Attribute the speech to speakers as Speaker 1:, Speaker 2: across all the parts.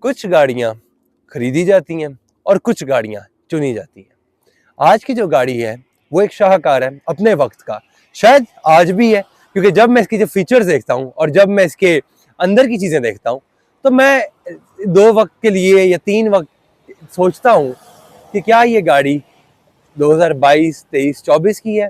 Speaker 1: कुछ गाड़ियां खरीदी जाती हैं और कुछ गाड़ियां चुनी जाती हैं। आज की जो गाड़ी है वो एक शाहकार है अपने वक्त का, शायद आज भी है, क्योंकि जब मैं इसकी जो फीचर्स देखता हूँ और जब मैं इसके अंदर की चीज़ें देखता हूँ तो मैं 2 वक्त के लिए या 3 वक्त सोचता हूँ कि क्या ये गाड़ी 2022, 23, 24 की है।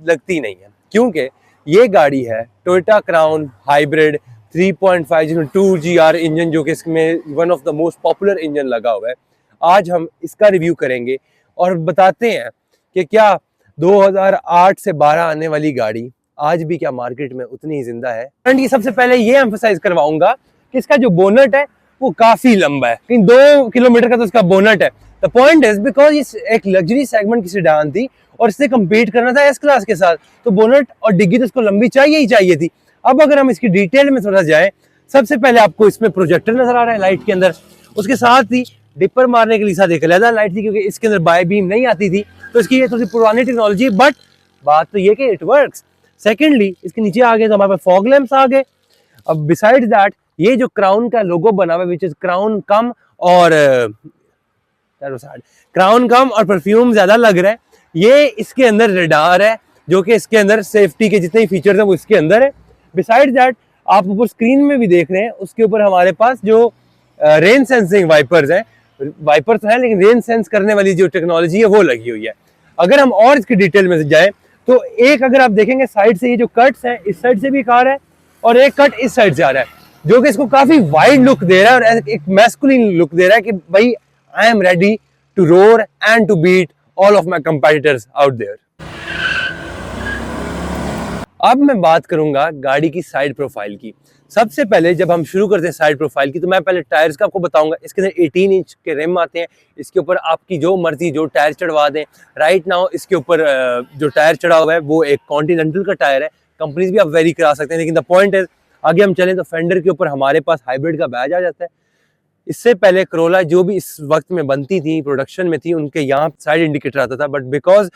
Speaker 1: लगती नहीं है, क्योंकि ये गाड़ी है टोयोटा क्राउन हाइब्रिड 3.5 जिसमें 2GR इंजन, जो कि इसमें one of the most popular engine लगा हुआ है। आज हम इसका रिव्यू करेंगे और बताते हैं कि क्या 2008 से 12 आने वाली गाड़ी आज भी क्या मार्केट में उतनी ही जिंदा है। एंड ये सबसे पहले ये एम्फसाइज करवाऊंगा कि इसका जो बोनट है वो काफी लंबा है, कहीं 2 किलोमीटर का तो इसका बोनट है। द पॉइंट इज बिकॉज ये एक लग्जरी सेगमेंट की सेडान थी और इससे कम्पीट करना था एस क्लास के साथ, तो बोनट और डिग्गी तो इसको लंबी चाहिए ही चाहिए थी। अब अगर हम इसकी डिटेल में थोड़ा जाए, सबसे पहले आपको इसमें प्रोजेक्टर नजर आ रहा है लाइट के अंदर, उसके साथ ही डिपर मारने के लिए साथ एक अलग लाइट थी, क्योंकि इसके अंदर बाय बीम नहीं आती थी, तो इसकी ये थोड़ी पुरानी टेक्नोलॉजी, बट बात तो ये कि इट वर्क्स। सेकेंडली इसके नीचे आ गए तो हमारे पास फॉग लैंप्स आ गए। अब बिसाइड दैट ये जो क्राउन का लोगो बना हुआ है विच इज क्राउन कम और परफ्यूम ज्यादा लग रहा है, ये इसके अंदर रडार है, जो कि इसके अंदर सेफ्टी के जितने फीचर्स हैं वो इसके अंदर है। बिसाइड दैट आप ऊपर स्क्रीन में भी देख रहे हैं, उसके ऊपर हमारे पास जो रेन सेंसिंग वाइपर्स हैं, वाइपर्स हैं लेकिन रेन सेंस करने वाली जो टेक्नोलॉजी है वो लगी हुई है। अगर हम और इसकी डिटेल में जाए तो एक अगर आप देखेंगे साइड से ये जो कट्स हैं इस साइड से भी एक आ रहा है और एक कट इस साइड से आ रहा है, जो कि इसको काफी वाइड लुक दे रहा है और एक मैस्कुलिन लुक दे रहा है कि भाई I am ready to roar and to beat all of my competitors out there. अब मैं बात करूंगा गाड़ी की साइड प्रोफाइल की। सबसे पहले जब हम शुरू करते हैं साइड प्रोफाइल की, तो मैं पहले टायर्स का आपको बताऊंगा। इसके अंदर 18 इंच के रिम आते हैं, इसके ऊपर आपकी जो मर्जी जो टायर चढ़वा दें। राइट नाउ इसके ऊपर जो टायर चढ़ा हुआ है वो एक कॉन्टिनेंटल का टायर है, कंपनीज भी आप वेरी करा सकते हैं, लेकिन द पॉइंट इज आगे हम चलें तो फेंडर के ऊपर हमारे पास हाइब्रिड का बैज आ जाता है। इससे पहले करोला जो भी इस वक्त में बनती थी, प्रोडक्शन में थी, उनके यहाँ साइड इंडिकेटर आता था, बट बिकॉज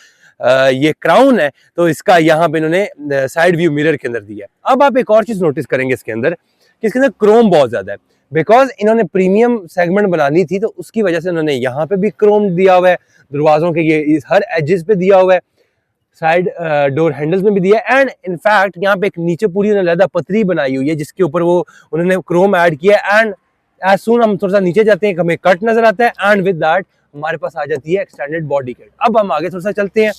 Speaker 1: ये क्राउन है तो इसका यहाँ पे इन्होंने साइड व्यू मिरर के अंदर दिया है। अब आप एक और चीज नोटिस करेंगे इसके अंदर कि इसके अंदर क्रोम बहुत ज्यादा है, बिकॉज इन्होंने प्रीमियम सेगमेंट बनानी थी, तो उसकी वजह से उन्होंने यहाँ पे भी क्रोम दिया हुआ है, दरवाजों के ये हर एजेस पे दिया हुआ है, साइड डोर हैंडल्स में भी दिया है। एंड इनफैक्ट यहाँ पे एक नीचे पूरी अलग पतरी बनाई हुई है जिसके ऊपर वो उन्होंने क्रोम ऐड किया है। एंड एज सून हम थोड़ा सा नीचे जाते हैं हमें कट नजर आता है एंड विद दैट हमारे पास आ जाती है एक्सटेंडेड बॉडी किट। अब हम आगे थोड़ा सा चलते हैं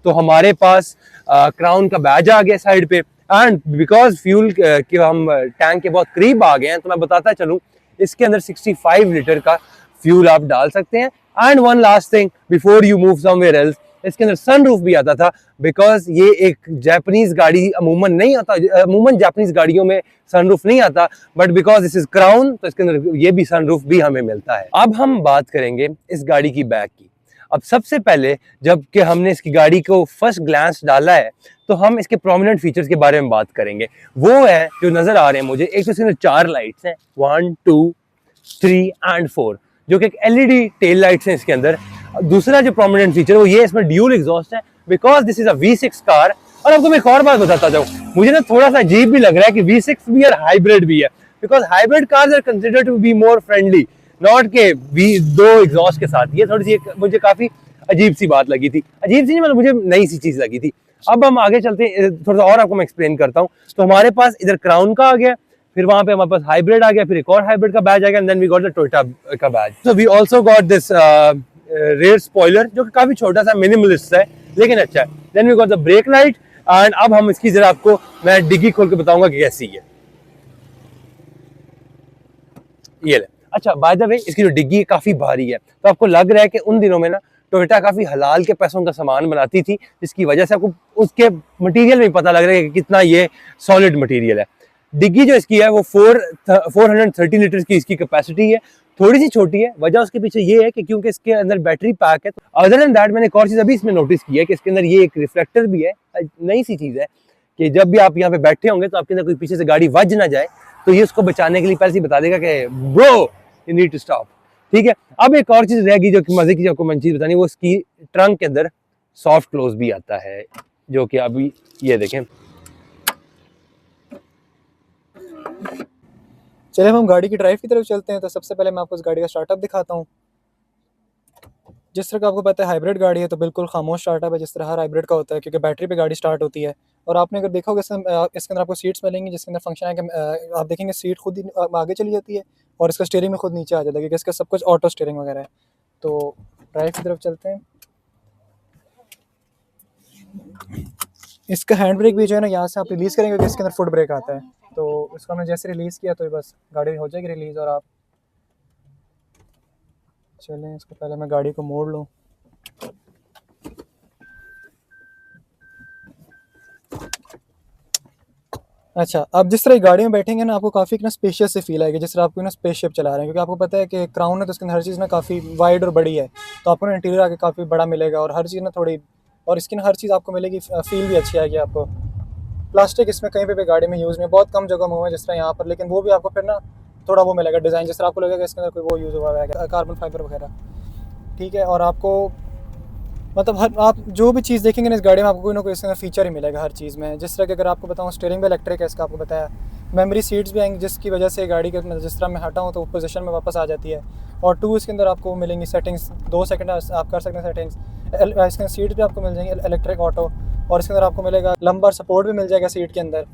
Speaker 1: तो हमारे पास क्राउन का बैज आ गया साइड पे। एंड बिकॉज फ्यूल के हम टैंक के बहुत करीब आ गए हैं तो मैं बताता चलूं इसके अंदर 65 लीटर का फ्यूल आप डाल सकते हैं। And one last thing before you move somewhere else, इसके अंदर सनरूफ भी आता था, बिकॉज ये एक जापानीज गाड़ी अमूमन नहीं आता, अमूमन जापानीज गाड़ियों में सनरूफ नहीं आता, but because this is crown तो इसके अंदर ये भी सनरूफ भी हमें मिलता है। अब हम बात करेंगे इस गाड़ी की बैक की। अब सबसे पहले जबकि हमने इसकी गाड़ी को फर्स्ट ग्लांस डाला है तो हम इसके प्रोमिनेंट फीचर्स के बारे में बात करेंगे। वो है जो नजर आ रहे हैं मुझे, एक तो इसके अंदर 4 लाइट्स हैं, 1, 2, 3 एंड 4, जो कि एक एलईडी टेल लाइट्स हैं इसके अंदर। दूसरा जो प्रोमिनेंट फीचर वो ये इसमें ड्यूल एग्जॉस्ट है, because this is a V6 car. और आपको मैं एक और बात बताता जाऊं, मुझे ना थोड़ा सा अजीब भी लग रहा है कि V6 भी और हाइब्रिड भी है, because hybrid cars are considered to be more friendly, not के V2 एग्जॉस्ट के साथ। ये थोड़ी सी मुझे काफी अजीब सी बात लगी थी, अजीब सी नहीं मतलब मुझे नई सी चीज लगी थी। अब हम आगे चलते हैं, थोड़ा सा और आपको मैं एक्सप्लेन करता हूँ। तो हमारे पास इधर क्राउन का आ गया, फिर वहां पे हमारे पास हाइब्रिड आ गया, फिर एक और हाइब्रिड का बैज आ गया, and then we got the Toyota का badge. So we also got this rare spoiler जो कि काफी छोटा सा मिनिमलिस्ट है लेकिन अच्छा है। Then we got the brake light. And अब हम इसकी जरा आपको मैं डिग्गी खोल के बताऊंगा कि कैसी है ये ले। अच्छा बाय द वे इसकी जो डिग्गी है काफी भारी है, तो आपको लग रहा है कि उन दिनों में ना टोयोटा काफी हलाल के पैसों का सामान बनाती थी, जिसकी वजह से आपको उसके मटेरियल में पता लग रहा है कि कितना ये सॉलिड मटेरियल है। डिग्गी जो इसकी है वो 430 लीटर की इसकी कैपेसिटी है, थोड़ी सी छोटी है। वजह उसके पीछे ये है कि क्योंकि इसके अंदर बैटरी पैक है। अदर देन दैट मैंने एक और चीज अभी इसमें नोटिस की है कि इसके अंदर ये एक रिफ्लेक्टर भी है, नई सी चीज है कि जब भी आप यहाँ पे बैठे होंगे तो आपके अंदर कोई पीछे से गाड़ी वज ना जाए तो ये उसको बचाने के लिए पहले से बता देगा कि bro you need to stop. ठीक है, अब एक और चीज रहेगी जो कि मजे की आपको मैं चीज बतानी, वो इसकी ट्रंक के अंदर सॉफ्ट क्लोज भी आता है, जो कि अभी ये देखें
Speaker 2: चलिए हम गाड़ी की ड्राइव की तरफ चलते हैं। तो सबसे पहले मैं आपको इस गाड़ी का स्टार्टअप दिखाता हूँ। जिस तरह का आपको पता है हाइब्रिड गाड़ी है तो बिल्कुल खामोश स्टार्टअप है, जिस तरह हर हाइब्रिड का होता है, क्योंकि बैटरी पे गाड़ी स्टार्ट होती है। और आपने अगर देखा होगा इसके अंदर आपको सीट्स मिलेंगी, जिसके अंदर फंक्शन है कि आप देखेंगे सीट खुद ही आगे चली जाती है और इसका स्टीयरिंग में खुद नीचे आ जाता है, क्योंकि इसका सब कुछ ऑटो स्टीयरिंग वगैरह है। तो ड्राइव की तरफ चलते हैं। इसका हैंड ब्रेक भी जो है ना, यहाँ से आप रिलीज़ करेंगे क्योंकि इसके अंदर फुट ब्रेक आता है। तो इसको हमने जैसे रिलीज़ किया तो बस गाड़ी हो जाएगी रिलीज़। और आप चलें, इसको पहले मैं गाड़ी को मोड़ लूँ। अच्छा, अब जिस तरह गाड़ी में बैठेंगे ना, आपको काफ़ी ना स्पेशियस से फील आएगी, जिस तरह आपको ना स्पेसशिप चला रहे हैं, क्योंकि आपको पता है कि क्राउन है तो उसके अंदर हर चीज़ ना काफ़ी वाइड और बड़ी है। तो आपको ना इंटीरियर आके काफ़ी बड़ा मिलेगा और हर चीज़ ना थोड़ी, और इसकी ना हर चीज़ आपको मिलेगी, फील भी अच्छी आएगी आपको। प्लास्टिक इसमें कहीं पे भी गाड़ी में यूज़ नहीं है, बहुत कम जगह में हुआ है जिस तरह यहाँ पर, लेकिन वो भी आपको फिर ना थोड़ा वो मिलेगा डिज़ाइन, जिस तरह आपको लगेगा इसके अंदर कोई वो यूज़ हुआ है कार्बन फाइबर वगैरह। ठीक है, और आपको मतलब हर आप जो भी चीज़ देखेंगे ना इस गाड़ी में, आपको कोई ना कोई इसके अंदर फीचर ही मिलेगा हर चीज़ में। जिस तरह कि अगर आपको बताऊँ, स्टीयरिंग भी इलेक्ट्रिक है इसका, आपको बताया। मेमोरी सीट्स भी आएंगी, जिसकी वजह से गाड़ी के मतलब जिस तरह मैं हटाऊँ तो पोजीशन में वापस आ जाती है। और टू इसके अंदर आपको मिलेंगी सेटिंग्स, 2 सेकंड आप कर सकते हैं सेटिंग्स। इसके अंदर सीट भी आपको मिल जाएंगी इलेक्ट्रिक ऑटो, और इसके अंदर आपको मिलेगा लंबर सपोर्ट भी मिल जाएगा सीट के अंदर।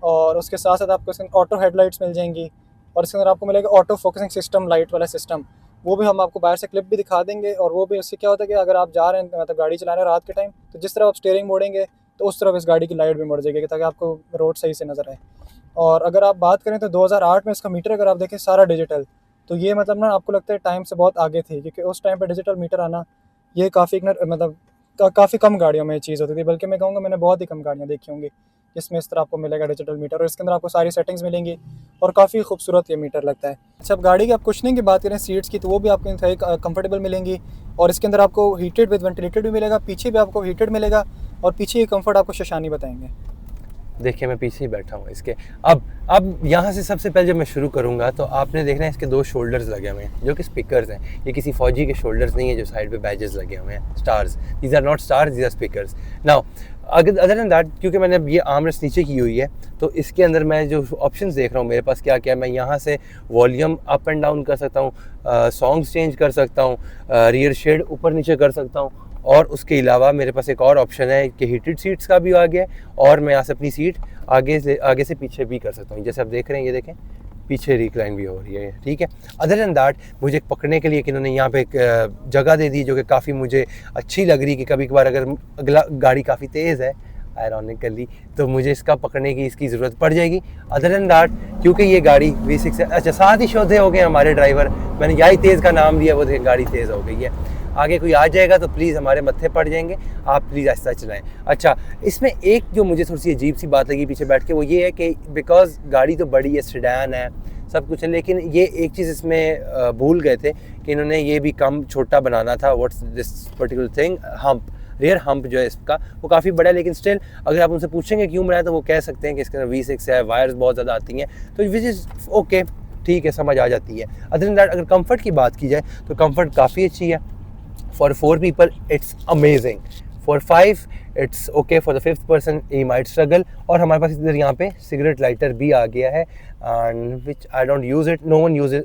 Speaker 2: और उसके साथ साथ आपको इसके अंदर ऑटो हेडलाइट्स मिल जाएंगी, और इसके अंदर आपको मिलेगा ऑटो फोकसिंग सिस्टम, लाइट वाला सिस्टम। वो भी हम आपको बाहर से क्लिप भी दिखा देंगे। और वो भी उससे क्या होता है कि अगर आप जा रहे हैं मतलब गाड़ी चला रहे हैं रात के टाइम, तो जिस तरफ आप स्टीयरिंग मोड़ेंगे तो उस तरफ इस गाड़ी की लाइट भी मुड़ जाएगी, ताकि आपको रोड सही से नज़र आए। और अगर आप बात करें तो 2008 में इसका मीटर अगर आप देखें सारा डिजिटल, तो ये मतलब ना आपको लगता है टाइम से बहुत आगे थी, क्योंकि उस टाइम पर डिजिटल मीटर आना ये काफ़ी मतलब काफ़ी कम गाड़ियों में ये चीज़ होती थी, बल्कि मैं कहूँगा मैंने बहुत ही कम गाड़ियाँ देखी होंगी जिसमें इस तरह आपको मिलेगा डिजिटल मीटर। और इसके अंदर आपको सारी सेटिंग्स मिलेंगी और काफ़ी खूबसूरत ये मीटर लगता है। अच्छा, अब गाड़ी की आप कुशनिंग की बात करें सीट्स की, तो वो भी आपको इंतहाई कंफर्टेबल मिलेंगी। और इसके अंदर आपको हीटेड विद वेंटिलेटेड भी मिलेगा, पीछे भी आपको हीटेड मिलेगा, और पीछे ये कंफर्ट आपको शशानी बताएंगे।
Speaker 1: देखिए मैं पीछे ही बैठा हूँ इसके। अब यहाँ से सबसे पहले जब मैं शुरू करूँगा तो आपने देखना है इसके 2 शोल्डर्स लगे हुए हैं जो कि स्पीकर्स हैं। ये किसी फौजी के शोल्डर्स नहीं है जो साइड पे बैजेस लगे हुए हैं, stars. These are not stars, these are speakers. Now other than that, क्योंकि मैंने ये आर्मरेस्ट नीचे की हुई है, तो इसके अंदर मैं जो ऑप्शंस देख रहा हूँ मेरे पास क्या क्या है, मैं यहाँ से वॉल्यूम अप एंड डाउन कर सकता हूँ, सॉन्ग्स चेंज कर सकता हूँ, रियर शेड ऊपर नीचे कर सकता हूँ। और उसके अलावा मेरे पास एक और ऑप्शन है कि हीटेड सीट्स का भी आ गया है, और मैं यहाँ से अपनी सीट आगे से पीछे भी कर सकता हूँ। जैसे आप देख रहे हैं, ये देखें पीछे रिक्लाइन भी हो रही है, ठीक है। अदर देन दैट, मुझे पकड़ने के लिए कि इन्होंने यहाँ पे एक जगह दे दी जो कि काफ़ी मुझे अच्छी लग रही, कि कभी कभार अगर अगला गाड़ी काफ़ी तेज़ है आयरॉनिकली, तो मुझे इसका पकड़ने की इसकी ज़रूरत पड़ जाएगी। अदर देन दैट, क्योंकि ये गाड़ी V6 है। अच्छा, साथ ही शोधे हो गए हमारे ड्राइवर, मैंने यही तेज़ का नाम दिया, वो गाड़ी तेज़ हो गई है। आगे कोई आ जाएगा तो प्लीज़ हमारे मत्थे पड़ जाएंगे, आप प्लीज़ आहिस्ता चलाएं। अच्छा, इसमें एक जो मुझे थोड़ी सी अजीब सी बात लगी पीछे बैठ के, वो ये है कि बिकॉज गाड़ी तो बड़ी है, सेडान है, सब कुछ है, लेकिन ये एक चीज़ इसमें भूल गए थे कि इन्होंने ये भी कम छोटा बनाना था। What's this particular thing, hump, rear hump जो है इसका वो काफ़ी बड़ा है, लेकिन स्टिल अगर आप उनसे पूछेंगे क्यों बनाया तो वो कह सकते हैं कि इसके अंदर V6 है, वायर्स बहुत ज़्यादा आती हैं, तो विच इज़ ओके, ठीक है, समझ आ जाती है। अदर देन दैट, अगर कंफर्ट की बात की जाए तो कंफर्ट काफ़ी अच्छी है। For 4 people, it's amazing. For 5, it's okay. For the 5th person, he might struggle. और हमारे पास इधर यहाँ पे सिगरेट लाइटर भी आ गया है, and which I don't use it. No one use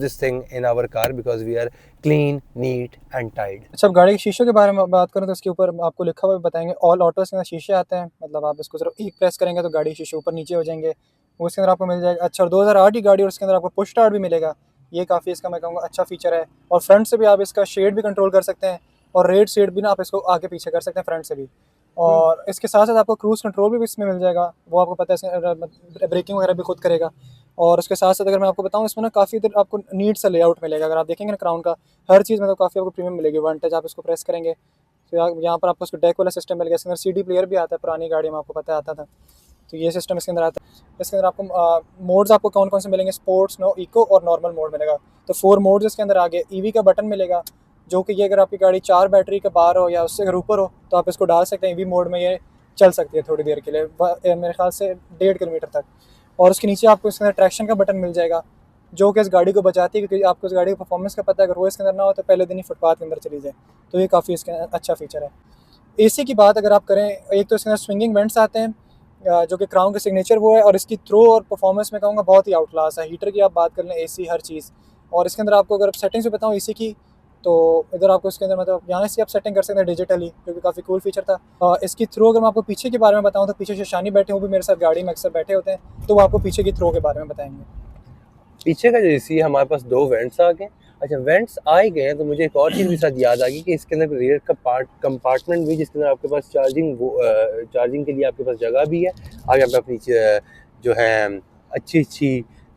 Speaker 1: this thing in our car because we are clean, neat and tidy.
Speaker 2: अच्छा, अब गाड़ी के शीशों के बारे में बात करें तो इसके ऊपर आपको लिखा हुआ बताएंगे ऑल ऑटो के अंदर शीशे आते हैं, मतलब आप इसको सिर्फ एक प्रेस करेंगे तो गाड़ी के शीशे ऊपर नीचे हो जाएंगे, वो इसके अंदर आपको मिल जाएगा। अच्छा, और 2008 की गाड़ी और इसके अंदर आपको पुश स्टार्ट भी मिलेगा, ये काफ़ी इसका मैं कहूँगा अच्छा फीचर है। और फ्रंट से भी आप इसका शेड भी कंट्रोल कर सकते हैं, और रेड शेड भी ना आप इसको आगे पीछे कर सकते हैं फ्रंट से भी। और इसके साथ साथ आपको क्रूज़ कंट्रोल भी इसमें मिल जाएगा, वो आपको पता है ब्रेकिंग वगैरह भी खुद करेगा। और उसके साथ साथ अगर मैं आपको बताऊँ, इसमें ना काफ़ी देर आपको नीट सा लेआउट मिलेगा। अगर आप देखेंगे ना क्राउन का हर चीज़ मतलब काफ़ी आपको प्रीमियम मिलेगी। वन टच आप इसको प्रेस करेंगे तो यहाँ पर आपको उसको डेक वाला सिस्टम मिल गया। इसके अंदर CD प्लेयर भी आता है, पुरानी गाड़ी में आपको पता आता था, तो ये सिस्टम इसके अंदर आता है। इसके अंदर आपको मोड्स आपको कौन कौन से मिलेंगे, स्पोर्ट्स, नो, इको और नॉर्मल मोड मिलेगा। तो 4 मोड्स इसके अंदर आगे। EV का बटन मिलेगा, जो कि ये अगर आपकी गाड़ी 4 बैटरी के बाहर हो या उससे अगर ऊपर हो तो आप इसको डाल सकते हैं। EV मोड में ये चल सकती है थोड़ी देर के लिए, मेरे ख्याल से 1.5 किलोमीटर तक। और उसके नीचे आपको इसके अंदर ट्रैक्शन का बटन मिल जाएगा, जो कि इस गाड़ी को बचाती है, क्योंकि आपको इस गाड़ी की परफॉर्मेंस का पता है, अगर वो इसके अंदर ना हो तो पहले दिन ही फुटपाथ के अंदर चली जाए, तो ये काफ़ी इसके अच्छा फीचर है। AC की बात अगर आप करें, एक तो इसके अंदर स्विंगिंग वेंट्स आते हैं, जो कि क्राउन का सिग्नेचर वो है, और इसकी थ्रो और परफॉर्मेंस में कहूँगा बहुत ही आउट क्लास है। हीटर की आप बात कर लें, एसी, हर चीज़। और इसके अंदर आपको अगर सेटिंग्स भी बताऊँ एसी की, तो इधर आपको इसके अंदर मतलब यहाँ से आप सेटिंग कर सकते हैं डिजिटली, जो कि काफ़ी कूल फीचर था। इसकी थ्रो अगर मैं आपको पीछे के बारे में बताऊँ, तो पीछे शशानी बैठे, वो भी मेरे साथ गाड़ी में अक्सर बैठे होते हैं, तो वो आपको पीछे की थ्रो के बारे में बताएंगे।
Speaker 1: पीछे का जो एसी है, हमारे पास 2 वेंट्स आ गए। अच्छा, वेंट्स आ ही गए हैं तो मुझे एक और चीज़ भी साथ याद आ गई कि इसके अंदर रेयर का कंपार्टमेंट भी, जिसके अंदर आपके पास चार्जिंग के लिए आपके पास जगह भी है। आगे आप अपनी जो है अच्छी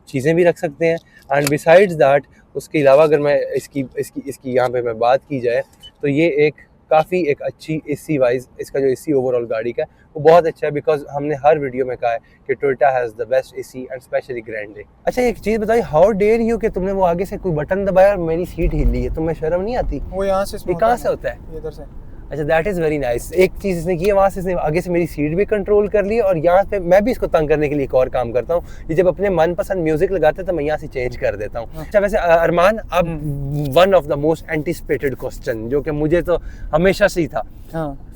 Speaker 1: चीज़ें भी रख सकते हैं। एंड बिसाइड्स दैट, उसके अलावा अगर मैं इसकी यहाँ पे मैं बात की जाए, तो ये एक काफ़ी एक अच्छी एसी वाइज, इसका जो एसी ओवरऑल गाड़ी का है वो बहुत अच्छा है, बिकॉज हमने हर वीडियो में कहा है कि Toyota has the best AC and specially Grande. अच्छा, एक चीज़ बताइए, हाउ डेयर यू कि तुमने वो आगे से कोई बटन दबाया और मेरी सीट हिली है, तुम्हें शर्म नहीं आती?
Speaker 2: वो यहाँ से
Speaker 1: ये कहाँ से होता है?
Speaker 2: इधर से।
Speaker 1: अच्छा, दैट इज़ वेरी नाइस। एक चीज़ इसने की है, वहाँ से इसने आगे से मेरी सीट भी कंट्रोल कर ली, और यहाँ पे मैं भी इसको तंग करने के लिए एक और काम करता हूँ, ये जब अपने मनपसंद म्यूजिक लगाते हैं तो मैं यहाँ से चेंज कर देता हूँ। अच्छा, वैसे अरमान, अब one of the most anticipated question जो कि मुझे तो हमेशा से ही था,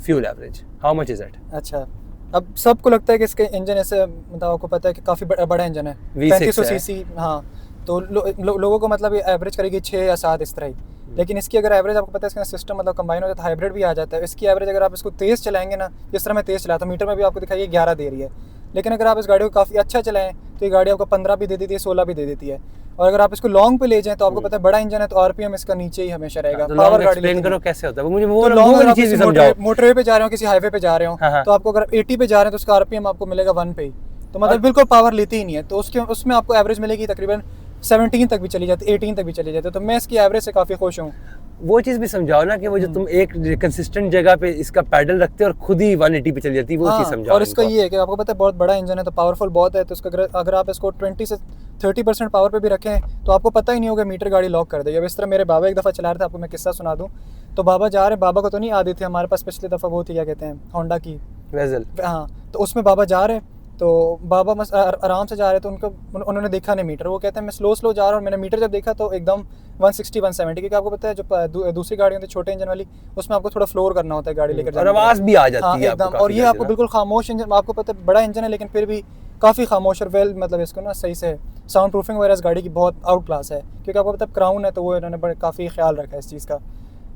Speaker 1: fuel average, how much is it?
Speaker 2: अच्छा, अब सबको लगता है कि इसके इंजन ऐसे, मतलब आपको पता है कि काफ़ी बड़ा इंजन है, 3500 सीसी। हाँ, तो लोगों को मतलब ये एवरेज करेगी 6 या 7 इस तरह ही। लेकिन इसकी अगर एवरेज, आपको पता है इसका सिस्टम मतलब कंबाइन हो जाता है, हाइब्रिड भी आ जाता है। इसकी एवरेज अगर आप इसको तेज़ चलाएंगे ना, जिस तरह मैं तेज़ चलाता हूँ, मीटर में भी आपको दिखाइए 11 दे रही है। लेकिन अगर आप इस गाड़ी को काफ़ी अच्छा चलाएं तो ये गाड़ी आपको 15 भी दे देती है, 16 भी दे देती है। और अगर आप इसको लॉन्ग पे ले जाएं तो आपको पता है बड़ा इंजन है, तो आरपीएम इसका नीचे ही हमेशा रहेगा।
Speaker 1: तो
Speaker 2: पावर गाड़ी
Speaker 1: एक्सप्लेन करो कैसे होता है वो, मुझे
Speaker 2: तो
Speaker 1: वो
Speaker 2: लॉन्ग
Speaker 1: चीज़ समझाओ।
Speaker 2: मोटरवे पे जा रहे हो, किसी हाईवे पे जा रहे हो,
Speaker 1: हाँ।
Speaker 2: तो आपको अगर 80 पे जा रहे हैं तो उसका आरपीएम आपको मिलेगा 1 पे ही, तो मतलब बिल्कुल पावर लेती ही नहीं है। तो उसमें आपको एवरेज मिलेगी तकरीबन 17 तक भी चली जाती है, 18 तक भी चली जाती है। तो मैं इसकी एवरेज से काफ़ी खुश हूँ।
Speaker 1: वो चीज़ भी समझाओ ना कि वो जो तुम एक कंसिस्टेंट जगह पे इसका पैडल रखते हो और खुद ही 180 पे चली जाती है, वो चीज़ समझाओ।
Speaker 2: और इसका ये है कि आपको पता है बहुत बड़ा इंजन है, तो पावरफुल बहुत है। तो उसका अगर आप इसको 20 से 30% पावर पे भी रखें तो आपको पता ही नहीं होगा, मीटर गाड़ी लॉक कर देगी। अब इस तरह मेरे बाबा एक दफ़ा चला रहे थे, आपको मैं किस्सा सुना दूँ। तो बाबा जा रहे, बाबा को तो नहीं आदत थी, हमारे पास पिछली दफ़ा वो थी, क्या कहते हैं, होंडा की
Speaker 1: वेज़ल।
Speaker 2: हाँ, तो उसमें बाबा जा रहे, तो बाबा बस आराम से जा रहे, तो उन्होंने देखा नहीं मीटर। वो कहते हैं मैं स्लो जा रहा हूँ, मैंने मीटर जब देखा तो एकदम 160 170, क्योंकि आपको पता है जो दूसरी गाड़ी होती है छोटे इंजन वाली, उसमें आपको थोड़ा फ्लोर करना होता है गाड़ी लेकर जाने,
Speaker 1: और आवाज़ भी आ जाती है
Speaker 2: एकदम। और ये आपको बिल्कुल खामोश इंजन, आपको पता है बड़ा इंजन है लेकिन फिर भी काफ़ी खामोश और वेल, मतलब इसको ना सही से साउंड प्रूफिंग वगैरह इस गाड़ी की बहुत आउट क्लास है, क्योंकि आपको पता है क्राउन है, तो वो इन्होंने काफ़ी ख्याल रखा है इस चीज़ का।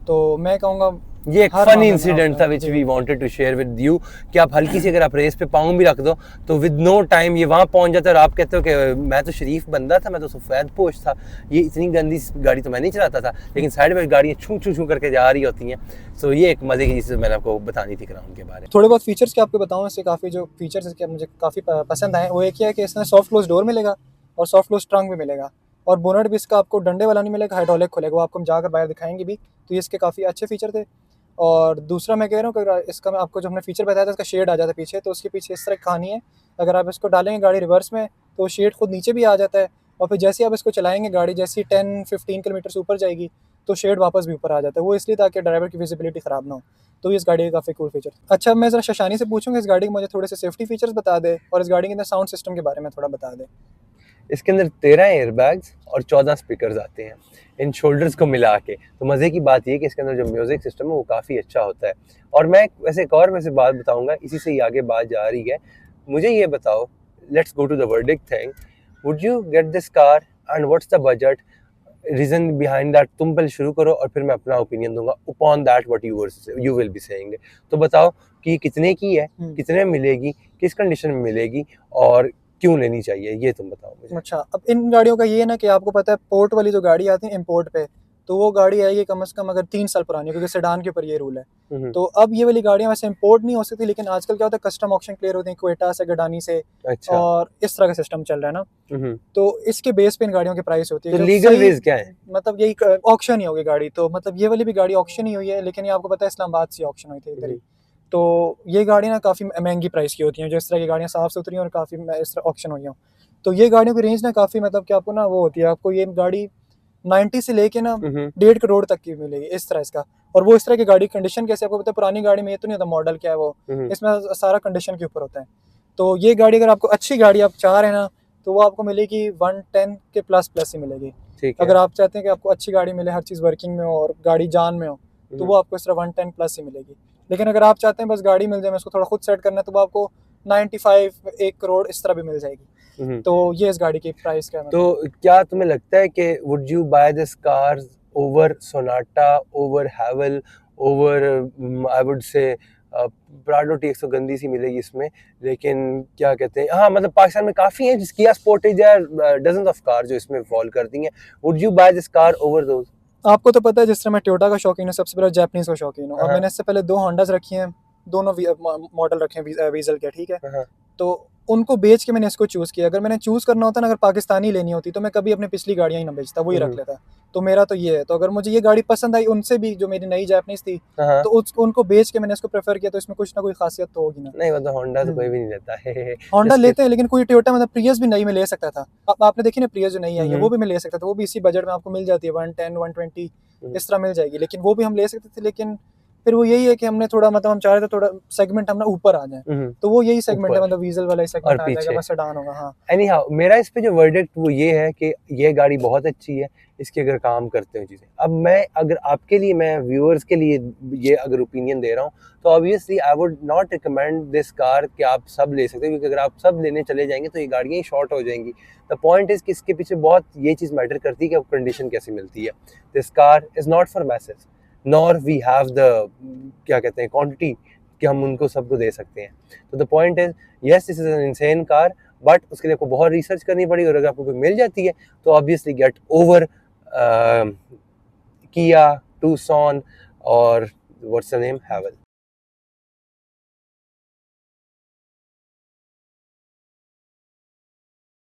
Speaker 2: तो मैं कहूँगा
Speaker 1: ये एक फनी इंसिडेंट था which we wanted to share with you, कि आप हल्की सी अगर आप रेस पे पाँव भी रख दो तो विद नो टाइम ये वहाँ पहुँच जाता है, और आप कहते हो कि मैं तो शरीफ बंदा था, मैं तो सफ़ेद पोश था, ये इतनी गंदी गाड़ी तो मैं नहीं चलाता था, लेकिन साइड में गाड़ियाँ छू करके जा रही होती हैं। सो ये एक मज़े की चीज़ मैंने आपको बतानी थी क्राउन के बारे में।
Speaker 2: थोड़े बहुत फीचर्स के आपको बताऊँ, इससे काफ़ी जो फीचर्स इसके मुझे काफ़ी पसंद आए, वो एक ही है कि इसमें सॉफ्ट क्लोज डोर मिलेगा और सॉफ्ट क्लोज ट्रंक भी मिलेगा, और बोनट भी इसका आपको डंडे वाला नहीं मिलेगा, हाइड्रोलिक खुलेगा, वो आपको हम जाकर बाहर दिखाएंगे भी। तो ये इसके काफ़ी अच्छे फीचर थे। और दूसरा मैं कह रहा हूँ कि इसका मैं आपको जो हमने फीचर बताया था, इसका शेड आ जाता है पीछे, तो उसके पीछे इस तरह कहानी है, अगर आप इसको डालेंगे गाड़ी रिवर्स में तो शेड खुद नीचे भी आ जाता है, और फिर जैसे ही आप इसको चलाएंगे गाड़ी जैसे ही 10-15 किलोमीटर से ऊपर जाएगी तो शेड वापस भी ऊपर आ जाता है, वो इसलिए ताकि ड्राइवर की विजिबिलिटी ख़राब ना हो। तो ये इस गाड़ी के काफ़ी कूल फीचर। अच्छा, मैं ज़रा शशानी से पूछूँगा इस गाड़ी के मुझे थोड़े से सेफ्टी फीचर्स बता दे, और इस गाड़ी के अंदर साउंड सिस्टम के बारे में थोड़ा बता दे।
Speaker 1: इसके अंदर 13 एयरबैग्स और 14 स्पीकर्स आते हैं इन शोल्डर्स को मिला के। तो मज़े की बात ये कि इसके अंदर जो म्यूज़िक सिस्टम है वो काफ़ी अच्छा होता है। और मैं वैसे एक और वैसे बात बताऊंगा, इसी से ही आगे बात जा रही है। मुझे ये बताओ, let's go to the verdict thing, would you get this car and what's the budget, reason behind that? तुम पहले शुरू करो और फिर मैं अपना ओपिनियन दूंगा upon that what you will be saying. तो बताओ कि कितने की है, कितने में मिलेगी, किस कंडीशन में मिलेगी, और क्यों लेनी चाहिए, ये तुम बताओ मुझे।
Speaker 2: अच्छा, अब इन गाड़ियों का ये है ना कि आपको पता है पोर्ट वाली जो गाड़ी आती है इम्पोर्ट पे, तो वो गाड़ी आएगी कम से कम अगर 3 साल पुरानी, क्योंकि सेडान के ऊपर ये रूल है। तो अब ये वाली गाड़ियाँ वैसे इम्पोर्ट नहीं हो सकती, लेकिन आजकल क्या होता है कस्टम ऑक्शन क्लियर होते हैं क्वेटा से, गडानी से।
Speaker 1: अच्छा।
Speaker 2: और इस तरह का सिस्टम चल रहा है ना, तो इसके बेस पे इन गाड़ियों की प्राइस होती है।
Speaker 1: तो लीगल वेज क्या है?
Speaker 2: मतलब यही ऑक्शन ही होगी गाड़ी, तो मतलब ये वाली भी गाड़ी ऑक्शन ही हुई है, लेकिन ये आपको पता है इस्लामाबाद से ऑक्शन हुई थी इधर ही। तो ये गाड़ी ना काफ़ी महंगी प्राइस की होती हैं, जो इस तरह की गाड़ियाँ साफ़ सुथरी और काफ़ी इस तरह ऑक्शन हुई हों। तो ये गाड़ियों की रेंज ना काफ़ी, मतलब कि आपको ना वो होती है, आपको ये गाड़ी 90 से लेके ना 1.5 करोड़ तक की मिलेगी इस तरह इसका। और वो इस तरह की गाड़ी कंडीशन कैसे, आपको पता है पुरानी गाड़ी में ये तो नहीं होता मॉडल क्या है वो, इसमें सारा कंडीशन के ऊपर होता है। तो ये गाड़ी अगर आपको अच्छी गाड़ी आप चाह रहे हैं ना, तो वो आपको मिलेगी 110 के प्लस ही मिलेगी। अगर आप चाहते हैं कि आपको अच्छी गाड़ी मिले, हर चीज़ वर्किंग में हो और गाड़ी जान में हो, तो वो आपको इस तरह 110 प्लस ही मिलेगी। लेकिन अगर आप चाहते हैं बस गाड़ी मिल जाए, मैं उसको थोड़ा खुद सेट करना है, तो वो आपको 95 1 करोड़ इस तरह भी मिल जाएगी। तो ये इस गाड़ी की प्राइस क्या है।
Speaker 1: तो क्या तुम्हें लगता है कि would you buy this car over Sonata, over Haval, over I would say Prado T 100 गंदी सी मिलेगी इसमें, लेकिन क्या कहते हैं, हाँ मतलब पाकिस्तान में काफ़ी हैं जिसकी स्पोर्टेज है, डजन ऑफ कार जो इसमें फॉल करती हैं। Would you buy this car over those?
Speaker 2: आपको तो पता है जिस तरह मैं टोयोटा का शौकीन हूँ, सबसे पहले जापानीज का शौकीन हूँ, और मैंने इससे पहले 2 होंडाज रखी हैं, दोनों मॉडल रखे हैं वीजल के, ठीक है। तो उनको बेच के मैंने इसको चूज़ किया। अगर मैंने चूज़ करना होता ना, अगर पाकिस्तानी लेनी होती तो मैं कभी अपनी पिछली गाड़ियाँ ही ना बेचता, वही रख लेता। तो मेरा तो ये है। तो अगर मुझे ये गाड़ी पसंद आई उनसे भी, जो मेरी नई जापानीज थी, तो उनको बेच के मैंने इसको प्रेफर किया, तो इसमें कुछ ना कोई खासियत तो होगी ना।
Speaker 1: नहीं मतलब होंडा तो कोई भी नहीं लेता है।
Speaker 2: होंडा लेते हैं, लेकिन कोई टोयोटा, मतलब प्रियस भी नई में ले सकता था। आपने देखी ना प्रियस जो नई आई है, वो भी मैं ले सकता था, वो भी इसी बजट में आपको मिल जाती है, 110 120 इस तरह मिल जाएगी, लेकिन वो भी हम ले सकते थे। लेकिन फिर वो यही है कि हमने थोड़ा, मतलब हम चाह रहे थे थोड़ा सेगमेंट हम ना ऊपर आ जाए, तो वो यही सेगमेंट है, मतलब वीजल वाला ही सेगमेंट आ जाएगा, बस सेडान होगा। हाँ,
Speaker 1: एनी हाउ मेरा इस पे जो वर्डिक्ट वो ये है कि ये गाड़ी बहुत अच्छी है, इसके अगर काम करते हैं चीज़ें। अब मैं अगर आपके लिए, मैं व्यूअर्स के लिए ये अगर ओपिनियन दे रहा हूँ, तो obviously I would not recommend this car कि आप सब ले सकते हो, क्योंकि अगर आप सब लेने चले जाएंगे तो ये गाड़ियाँ ही शॉर्ट हो जाएंगी। द पॉइंट इज़ कि इसके पीछे बहुत ये चीज़ मैटर करती है कि आपको कंडीशन कैसी मिलती है। This car is not for message, nor we have the क्या कहते हैं क्वांटिटी कि हम उनको सबको दे सकते हैं। तो the point is yes this is an insane car, but उसके लिए आपको बहुत रिसर्च करनी पड़ेगी, और अगर आपको कोई मिल जाती है तो ऑब्वियसली गेट ओवर किया, टूसॉन और व्हाट्स द नेम, हैवल।